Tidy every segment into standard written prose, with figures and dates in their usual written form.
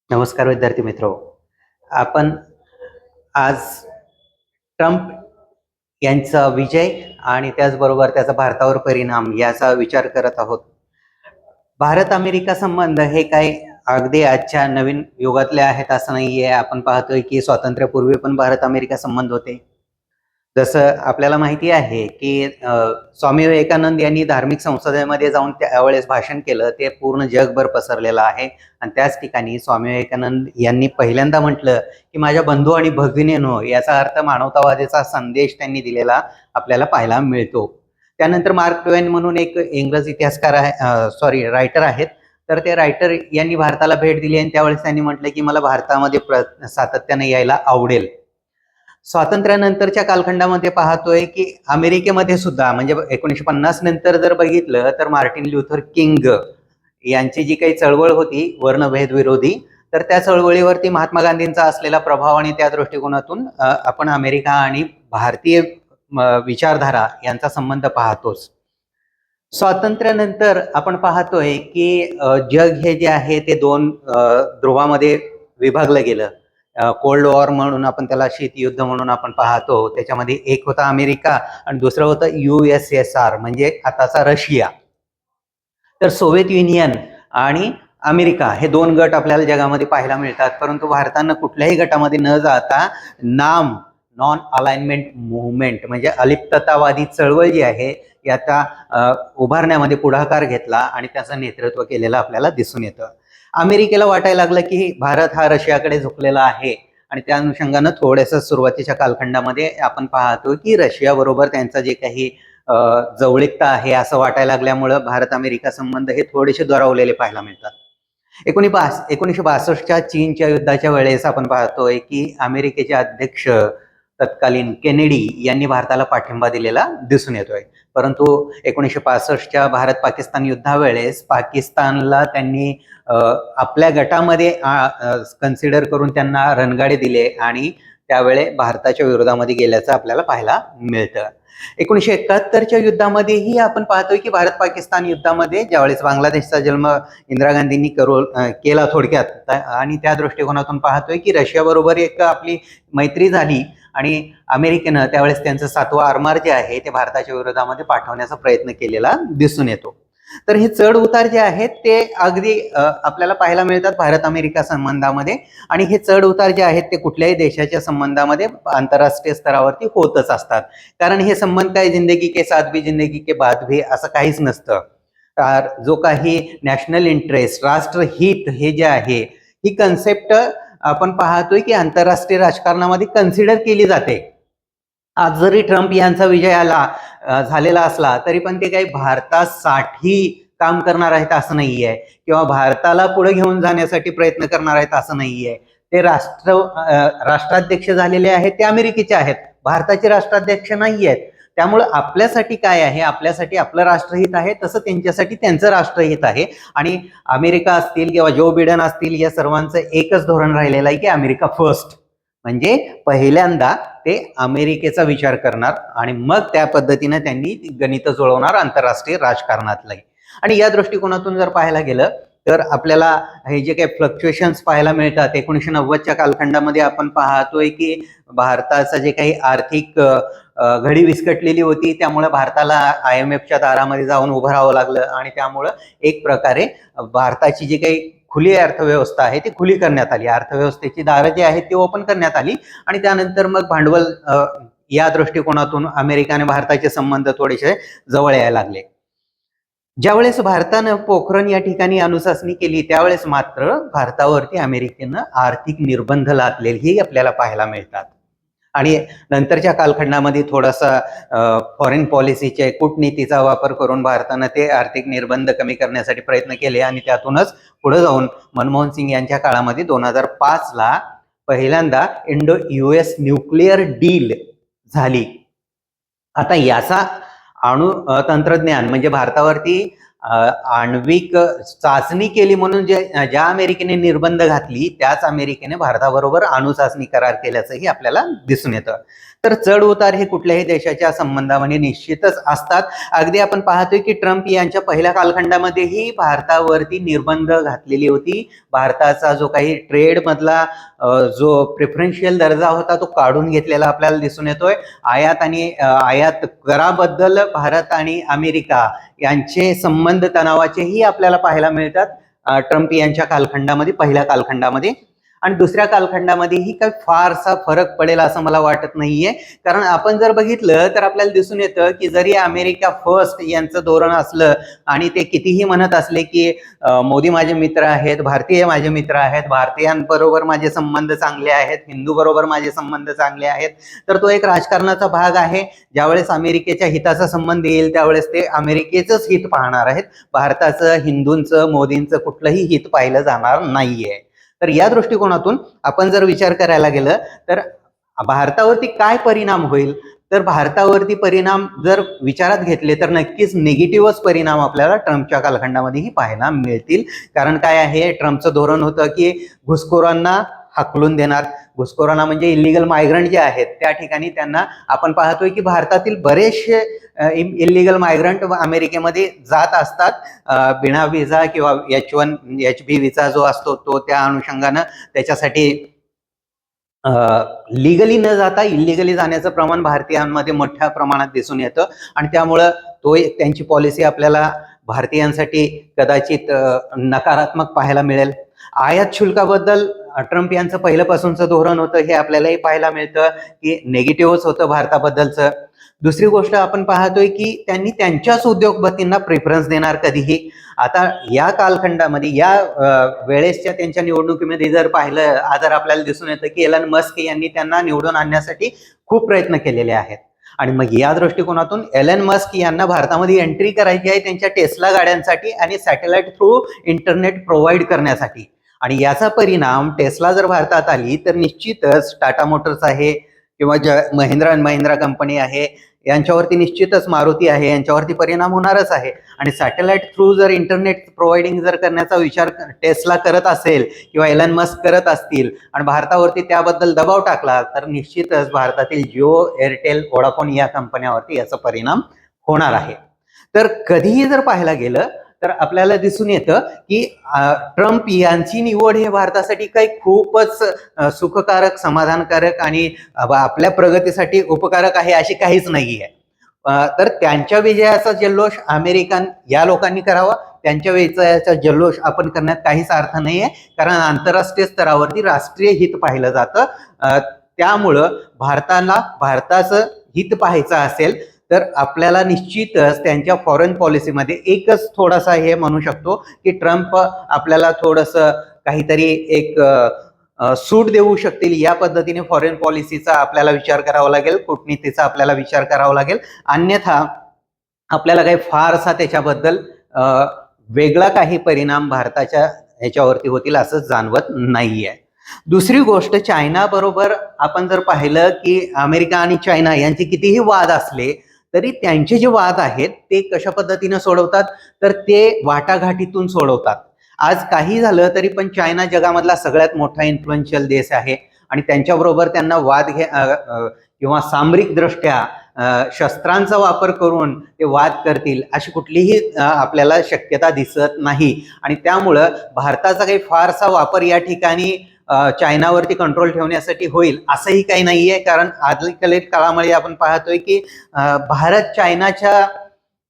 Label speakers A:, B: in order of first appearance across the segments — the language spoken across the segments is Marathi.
A: नमस्कार विद्यार्थी मित्रो. आपण आज ट्रम्प यांचा विजय आणि त्याचबरोबर त्याचा भारतावर परिणाम याचा विचार करत आहोत. भारत अमेरिका संबंध हे काही अगदी आजच्या नवीन युगातले आहेत असं नाहीये. आपण पाहतोय की स्वातंत्र्यापूर्वी पण भारत अमेरिका संबंध होते. जसं आपल्याला माहिती आहे की स्वामी विवेकानंद यांनी धार्मिक संसदेमध्ये जाऊन त्यावेळेस भाषण केलं, ते पूर्ण जगभर पसरलेलं आहे. आणि त्याच ठिकाणी स्वामी विवेकानंद यांनी पहिल्यांदा म्हटलं की माझ्या बंधू आणि भगिनींनो, याचा अर्थ मानवतावादाचा संदेश त्यांनी दिलेला आपल्याला पाहायला मिळतो. त्यानंतर मार्क ट्वेन म्हणून एक इंग्रज इतिहासकार आहे, रायटर आहेत. तर ते रायटर यांनी भारताला भेट दिली आणि त्यावेळेस त्यांनी म्हटलं की मला भारतामध्ये सातत्याने यायला आवडेल. स्वातंत्र्यानंतरच्या कालखंडामध्ये पाहतोय की अमेरिकेमध्ये सुद्धा म्हणजे 1950 नंतर जर बघितलं तर मार्टिन ल्युथर किंग यांची जी काही चळवळ होती वर्णभेद विरोधी, तर त्या चळवळीवरती महात्मा गांधींचा असलेला प्रभाव आणि त्या दृष्टिकोनातून आपण अमेरिका आणि भारतीय विचारधारा यांचा संबंध पाहतोच. स्वातंत्र्यानंतर आपण पाहतोय की जग हे जे आहे ते दोन ध्रुवामध्ये विभागलं गेलं. कोल्ड वॉर म्हणून आपण त्याला शीतयुद्ध म्हणून आपण पाहतो. त्याच्यामध्ये एक होता अमेरिका आणि दुसरं होतं USSR म्हणजे आताचा रशिया. तर सोव्हिएत युनियन आणि अमेरिका हे दोन गट आपल्याला जगामध्ये पाहायला मिळतात. परंतु भारतानं कुठल्याही गटामध्ये न जाता नॉन अलाइनमेंट मुव्हमेंट म्हणजे अलिप्ततावादी चळवळ जी आहे याचा उभारण्यामध्ये पुढाकार घेतला आणि त्याचं नेतृत्व केलेलं आपल्याला दिसून येतं. अमेरिकेला वाटायला लागलं की भारत हा रशियाकडे झुकलेला आहे आणि त्या अनुषंगानं थोडंसं सुरुवातीच्या कालखंडामध्ये आपण पाहतो की रशिया बरोबर त्यांचं जे काही जवळीकता आहे असं वाटायला लागल्यामुळं भारत अमेरिका संबंध हे थोडेसे दुरावलेले पाहायला मिळतात. 1962च्या चीनच्या युद्धाच्या वेळेस आपण पाहतोय की अमेरिकेचे अध्यक्ष तत्कालीन केनेडी यांनी भारताला पाठिंबा दिलेला दिसून येतोय. परंतु 1965च्या भारत पाकिस्तान युद्धावेळेस पाकिस्तानला त्यांनी आपल्या गटामध्ये कन्सिडर करून त्यांना रणगाडे दिले आणि त्यावेळे भारताच्या विरोधामध्ये गेल्याचं आपल्याला पाहायला मिळतं. 1971च्या युद्धामध्येही आपण पाहतोय की भारत पाकिस्तान युद्धामध्ये ज्यावेळेस बांगलादेशचा जन्म इंदिरा गांधींनी केला थोडक्यात, आणि त्या दृष्टिकोनातून पाहतोय की रशिया बरोबर एक आपली मैत्री झाली आणि अमेरिकेनं त्यावेळेस त्यांचं 7वं आरमार जे आहे ते भारताच्या विरोधामध्ये पाठवण्याचा प्रयत्न केलेला दिसून येतो. तर हे चढ उतार जे आहेत ते अगदी आपल्याला पाहायला मिळतात भारत अमेरिका संबंधामध्ये. आणि हे चढ उतार जे आहेत ते कुठल्याही देशाच्या संबंधामध्ये आंतरराष्ट्रीय स्तरावरती होतच असतात. कारण हे संबंध काय जिंदगी के साथ भी जिंदगी के बाद भी असं काहीच नसतं. जो काही नॅशनल इंटरेस्ट राष्ट्रहित हे जे आहे ही कन्सेप्ट आपण पाहतोय की आंतरराष्ट्रीय राजकारणामध्ये कन्सिडर केली जाते. आज जरी ट्रम्प यांचा विजय झालेला असला तरी पण ते काही भारतासाठी काम करणार आहेत असं नाहीये किंवा भारताला पुढे घेऊन जाण्यासाठी प्रयत्न करणार आहेत असं नाहीये. ते राष्ट्राध्यक्ष झालेले आहेत ते अमेरिकेचे आहेत, भारताचे राष्ट्राध्यक्ष नाही आहेत. त्यामुळे आपल्यासाठी काय आहे, आपल्यासाठी आपलं राष्ट्रहित आहे, तसं त्यांच्यासाठी त्यांचं राष्ट्रहित आहे. आणि अमेरिका असतील किंवा जो बिडेन असतील या सर्वांचं एकच धोरण राहिलेलं आहे की अमेरिका फर्स्ट, म्हणजे पहिल्यांदा ते अमेरिकेचा विचार करणार आणि मग त्या पद्धतीने त्यांनी गणित जुळवणार आंतरराष्ट्रीय राजकारणातलंही. आणि या दृष्टिकोनातून जर पाहायला गेलं तर आपल्याला हे जे काही फ्लक्च्युएशन्स पाहायला मिळतात 1990च्या कालखंडामध्ये आपण पाहतोय की भारताचं जे काही आर्थिक घडी विस्कटलेली होती त्यामुळे भारताला IMFच्या दारामध्ये जाऊन उभं राहावं लागलं आणि त्यामुळं एक प्रकारे भारताची जी काही खुली अर्थव्यवस्था आहे ती खुली करण्यात आली, अर्थव्यवस्थेची दारं जी आहेत ती ओपन करण्यात आली. आणि त्यानंतर मग भांडवल या दृष्टिकोनातून अमेरिका आणि भारताचे संबंध थोडेसे जवळ यायला लागले. ज्यावेळेस भारतानं पोखरण या ठिकाणी अणुचाचणी केली त्यावेळेस मात्र भारतावरती अमेरिकेनं आर्थिक निर्बंध लादलेही आपल्याला पाहायला मिळतात. आणि नंतरच्या कालखंडामध्ये थोडासा फॉरेन पॉलिसीचे कूटनीतीचा वापर करून भारतानं ते आर्थिक निर्बंध कमी करण्यासाठी प्रयत्न केले आणि त्यातूनच पुढे जाऊन मनमोहन सिंग यांच्या काळामध्ये 2005ला पहिल्यांदा इंडो US न्यूक्लिअर डील झाली. आता याचा तंत्रज्ञान म्हणजे भारतावरती आण्विक चाचणी केली म्हणून ज्या अमेरिकेने निर्बंध घातली त्याच अमेरिकेने भारताबरोबर अणुचाचणी करार केल्याचंही आपल्याला दिसून येतं. तर चढ उतार हे कुठल्याही देशाच्या संबंधामध्ये निश्चितच असतात. अगदी आपण पाहतोय की ट्रम्प यांच्या पहिल्या कालखंडामध्येही भारतावरती निर्बंध घातलेली होती. भारताचा जो काही ट्रेड मधला जो प्रेफरन्शियल दर्जा होता तो काढून घेतलेला आपल्याला दिसून येतोय. आयात आणि आयात कराबद्दल भारत आणि अमेरिका यांचे संबंध तणावाचेही आपल्याला पाहायला मिळतात ट्रम्प यांच्या कालखंडामध्ये, पहिल्या कालखंडामध्ये. आणि दुसऱ्या कालखंडामध्येही काही फारसा फरक पडेल असं मला वाटत नाहीये. कारण आपण जर बघितलं तर आपल्याला दिसून येतं की जरी अमेरिका फर्स्ट यांचं धोरण असलं आणि ते कितीही म्हणत असले की मोदी माझे मित्र आहेत, भारतीय माझे मित्र आहेत, भारतीयांबरोबर माझे संबंध चांगले आहेत, हिंदू बरोबर माझे संबंध चांगले आहेत, तर तो एक राजकारणाचा भाग आहे. ज्यावेळेस अमेरिकेच्या हिताचा संबंध येईल त्यावेळेस ते अमेरिकेचंच हित पाहणार आहेत. भारताचं, हिंदूंचं, मोदींचं कुठलंही हित पाहिलं जाणार नाहीये. तर या दृष्टिकोनातून आपण जर विचार करायला गेलं तर भारतावरती काय परिणाम होईल, तर भारतावरती परिणाम जर विचारात घेतले तर नक्कीच निगेटिव्हच परिणाम आपल्याला ट्रम्पच्या कालखंडामध्येही पाहायला मिळतील. कारण काय आहे, ट्रम्पचं धोरण होतं की घुसखोरांना हाकलून देणार. घुसखोरांना म्हणजे इलिगल मायग्रंट जे आहेत त्या ठिकाणी त्यांना आपण पाहतोय की भारतातील बरेचसे इलिगल मायग्रंट अमेरिकेमध्ये जात असतात बिना विजा किंवा H1 HB विजा जो असतो तो त्या अनुषंगानं त्याच्यासाठी लिगली न जाता इलिगली जाण्याचं प्रमाण भारतीयांमध्ये मोठ्या प्रमाणात दिसून येतं. आणि त्यामुळं तो त्यांची पॉलिसी आपल्याला भारतीयांसाठी कदाचित नकारात्मक पाहायला मिळेल. आयात शुल्काबद्दल ट्रम्प यांचं पहिल्यापासूनचं धोरण होतं हे आपल्यालाही पाहायला मिळतं की निगेटिव्हच होतं भारताबद्दलचं. दुसरी गोष्ट आपण पाहतोय की त्यांनी त्यांच्याच उद्योगपतींना प्रेफरन्स देणार कधीही. आता या कालखंडामध्ये या वेळेसच्या त्यांच्या निवडणुकीमध्ये जर पाहिलं जर आपल्याला दिसून येतं की एलन मस्क यांनी त्यांना निवडून आणण्यासाठी खूप प्रयत्न केलेले आहेत. आणि मग या दृष्टिकोनातून एलन मस्क यांना भारतामध्ये एंट्री करायची आहे त्यांच्या टेस्ला गाड्यांसाठी आणि सॅटेलाइट थ्रू इंटरनेट प्रोव्हाइड करण्यासाठी. आणि याचा परिणाम टेस्ला जर भारतात आली तर निश्चितच टाटा मोटर्स आहे किंवा महिंद्रा अँड महिंद्रा कंपनी आहे यांच्यावरती, निश्चितच मारुती आहे यांच्यावरती परिणाम होणारच आहे. आणि सॅटेलाइट थ्रू जर इंटरनेट प्रोव्हाइडिंग जर करण्याचा विचार टेस्ला करत असेल किंवा एलन मस्क करत असतील आणि भारतावरती त्याबद्दल दबाव टाकला तर निश्चितच भारतातील जिओ, एअरटेल, व्होडाफोन या कंपन्यावरती याचा परिणाम होणार आहे. तर कधीही जर पाहायला गेलं तर आपल्याला दिसून येतं की ट्रम्प यांची निवड हे भारतासाठी काही खूपच सुखकारक, समाधानकारक आणि आपल्या प्रगतीसाठी उपकारक आहे अशी काहीच नाहीये. तर त्यांच्या विजयाचा जल्लोष अमेरिकन या लोकांनी करावा, त्यांच्या विजयाचा जल्लोष आपण करण्यात काहीच अर्थ नाहीये. कारण आंतरराष्ट्रीय स्तरावरती राष्ट्रीय हित पाहिलं जातं. त्यामुळं भारताचं हित पाहायचं असेल तर आपल्याला निश्चितच त्यांच्या फॉरेन पॉलिसीमध्ये एकच थोडासा हे म्हणू शकतो की ट्रम्प आपल्याला थोडंसं काहीतरी एक सूट देऊ शकतील. या पद्धतीने फॉरेन पॉलिसीचा आपल्याला विचार करावा लागेल, कूटनीतीचा आपल्याला विचार करावा लागेल. अन्यथा आपल्याला काही फारसा त्याच्याबद्दल वेगळा काही परिणाम भारताच्या ह्याच्यावरती होतील असं जाणवत नाहीये. दुसरी गोष्ट, चायना बरोबर आपण जर पाहिलं की अमेरिका आणि चायना यांचे कितीही वाद असले तरी त्यांचे जे वाद आहेत ते कशा पद्धतीने सोडवतात, तर ते वाटाघाटीतून सोडवतात. आज काही झालं तरी पण चायना जगामधला सगळ्यात मोठा इन्फ्लुएन्शियल देश आहे आणि त्यांच्याबरोबर त्यांना वाद किंवा सामरिक दृष्ट्या शस्त्रांचा वापर करून ते वाद करतील अशी कुठलीही आपल्याला शक्यता दिसत नाही. आणि त्यामुळं भारताचा काही फारसा वापर या ठिकाणी चायनावरती कंट्रोल ठेवण्यासाठी होईल असंही काही नाहीये. कारण अलीकडील काळामध्ये आपण पाहतोय की भारत चायनाच्या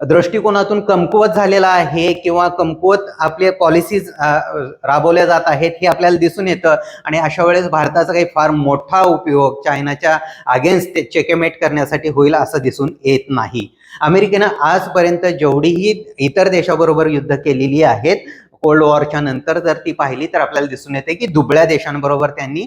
A: दृष्टिकोनातून कमकुवत झालेला आहे किंवा कमकुवत आपले पॉलिसीज राबवल्या जात आहेत हे आपल्याला दिसून येतं. आणि अशा वेळेस भारताचा काही फार मोठा उपयोग चायनाच्या अगेन्स्ट चेकमेट करण्यासाठी होईल असं दिसून येत नाही. अमेरिकेनं आजपर्यंत जेवढीही इतर देशाबरोबर युद्ध केलेली आहेत कोल्ड वॉरच्या नंतर जर ती पाहिली तर आपल्याला दिसून येते की दुबळ्या देशांबरोबर त्यांनी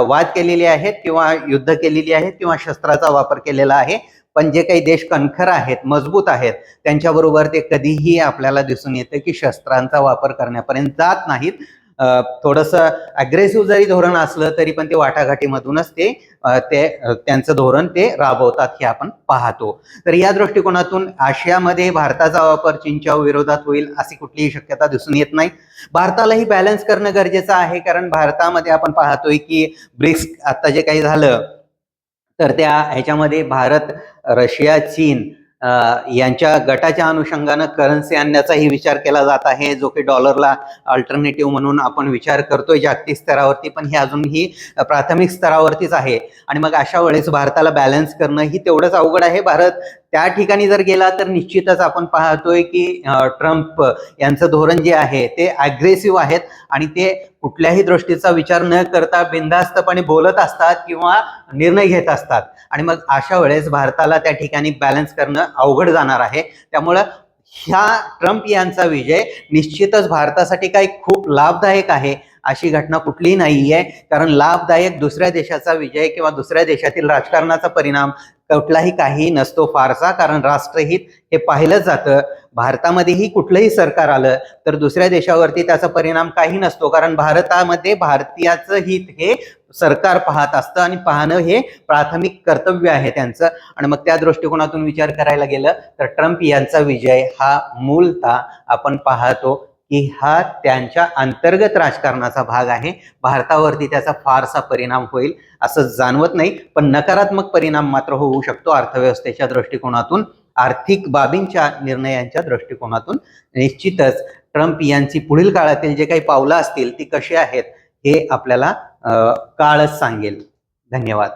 A: वाद केलेले आहेत किंवा युद्ध केलेली आहेत किंवा शस्त्राचा वापर केलेला आहे. पण जे काही देश कणखर आहेत, मजबूत आहेत, त्यांच्याबरोबर ते कधीही आपल्याला दिसून येतं की शस्त्रांचा वापर करण्यापर्यंत जात नाहीत. थोडंसं अग्रेसिव्ह जरी धोरण असलं तरी पण ते वाटाघाटीमधूनच ते त्यांचं धोरण ते राबवतात हे आपण पाहतो. तर या दृष्टिकोनातून आशियामध्ये भारताचा वापर चीनच्या विरोधात होईल अशी कुठलीही शक्यता दिसून येत नाही. भारतालाही बॅलन्स करणं गरजेचं आहे. कारण भारतामध्ये आपण पाहतोय की ब्रिक्स आता जे काही झालं तर त्या ह्याच्यामध्ये भारत, रशिया, चीन यांच्या गटाच्या अनुषंगानं करन्सी आणण्याचाही विचार केला जात आहे, जो की डॉलरला अल्टरनेटिव्ह म्हणून आपण विचार करतोय जागतिक स्तरावरती, पण हे अजूनही प्राथमिक स्तरावरतीच आहे. आणि मग अशा वेळेस भारताला बॅलन्स करणं ही तेवढंच अवघड आहे. भारत त्या ठिकाणी जर गेला तर निश्चितच आपण पाहतोय की ट्रम्प यांचं धोरण जे आहे ते अग्रेसिव्ह आहेत आणि ते कुठल्याही दृष्टीचा विचार न करता बिनधास्तपणे बोलत असतात किंवा निर्णय घेत असतात. आणि मग अशा वेळेस भारताला त्या ठिकाणी बॅलन्स करणं अवघड जाणार आहे. त्यामुळं ह्या ट्रम्प यांचा विजय निश्चितच भारतासाठी काही खूप लाभदायक आहे अशी घटना कुठलीही नाहीये. कारण लाभदायक दुसऱ्या देशाचा विजय किंवा दुसऱ्या देशातील राजकारणाचा परिणाम कुठलाही काही नसतो फारसा, कारण राष्ट्रहित हे पाहिलं जातं. भारतामध्येही कुठलंही सरकार आलं तर दुसऱ्या देशावरती त्याचा परिणाम काही नसतो, कारण भारतामध्ये भारतीयाचं हित हे सरकार पाहत असतं आणि पाहणं हे प्राथमिक कर्तव्य आहे त्यांचं. आणि मग त्या दृष्टिकोनातून विचार करायला गेलं तर ट्रम्प यांचा विजय हा मूलतः आपण पाहतो की हा त्यांच्या अंतर्गत राजकारणाचा भाग आहे. भारतावरती त्याचा फारसा परिणाम होईल असं जाणवत नाही, पण नकारात्मक परिणाम मात्र होऊ शकतो अर्थव्यवस्थेच्या दृष्टिकोनातून, आर्थिक बाबींच्या निर्णयांच्या दृष्टिकोनातून. निश्चितच ट्रम्प यांची पुढील काळातील जे काही पावलं असतील ती कशी आहेत हे आपल्याला काळच सांगेल. धन्यवाद.